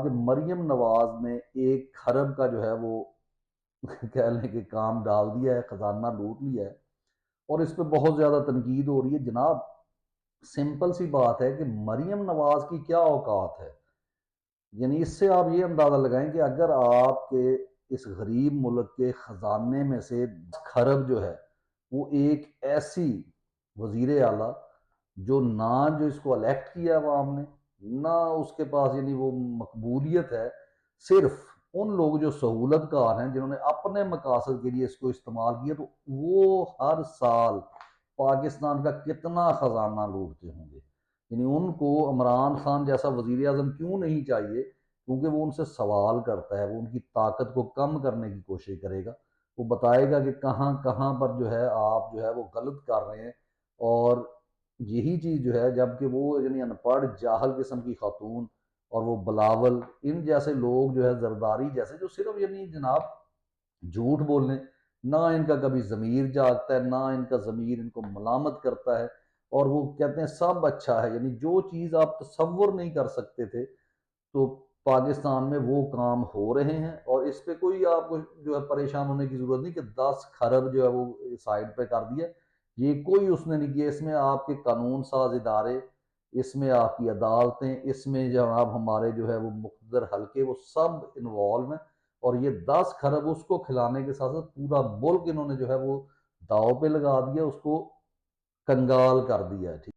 کہ مریم نواز نے 1 کھرب کا جو ہے وہ کہہ لیں کہ کام ڈال دیا ہے، خزانہ لوٹ لیا ہے، اور اس پہ بہت زیادہ تنقید ہو رہی ہے۔ جناب سمپل سی بات ہے کہ مریم نواز کی کیا اوقات ہے؟ یعنی اس سے آپ یہ اندازہ لگائیں کہ اگر آپ کے اس غریب ملک کے خزانے میں سے 10 کھرب جو ہے وہ ایک ایسی وزیر اعلیٰ جو اس کو الیکٹ کیا عوام نے، نہ اس کے پاس یعنی وہ مقبولیت ہے، صرف ان لوگ جو سہولت کار ہیں جنہوں نے اپنے مقاصد کے لیے اس کو استعمال کیا، تو وہ ہر سال پاکستان کا کتنا خزانہ لوٹتے ہوں گے۔ یعنی ان کو عمران خان جیسا وزیر اعظم کیوں نہیں چاہیے؟ کیونکہ وہ ان سے سوال کرتا ہے، وہ ان کی طاقت کو کم کرنے کی کوشش کرے گا، وہ بتائے گا کہ کہاں کہاں پر جو ہے آپ جو ہے وہ غلط کر رہے ہیں۔ اور یہی چیز جو ہے، جبکہ وہ یعنی ان پڑھ جاہل قسم کی خاتون اور وہ بلاول ان جیسے لوگ جو ہے، زرداری جیسے، جو صرف یعنی جناب جھوٹ بولنے، نہ ان کا کبھی ضمیر جاگتا ہے، نہ ان کا ضمیر ان کو ملامت کرتا ہے، اور وہ کہتے ہیں سب اچھا ہے۔ یعنی جو چیز آپ تصور نہیں کر سکتے تھے، تو پاکستان میں وہ کام ہو رہے ہیں، اور اس پہ کوئی آپ کو جو ہے پریشان ہونے کی ضرورت نہیں کہ 10 کھرب جو ہے وہ سائڈ پہ کر دیا۔ یہ کوئی اس نے نہیں کیا۔ اس میں آپ کے قانون ساز ادارے، اس میں آپ کی عدالتیں، اس میں جناب ہمارے جو ہے وہ مقتدر حلقے، وہ سب انوالو ہیں، اور یہ 10 کھرب اس کو کھلانے کے ساتھ ساتھ پورا ملک انہوں نے جو ہے وہ داؤ پہ لگا دیا، اس کو کنگال کر دیا ہے۔ ٹھیک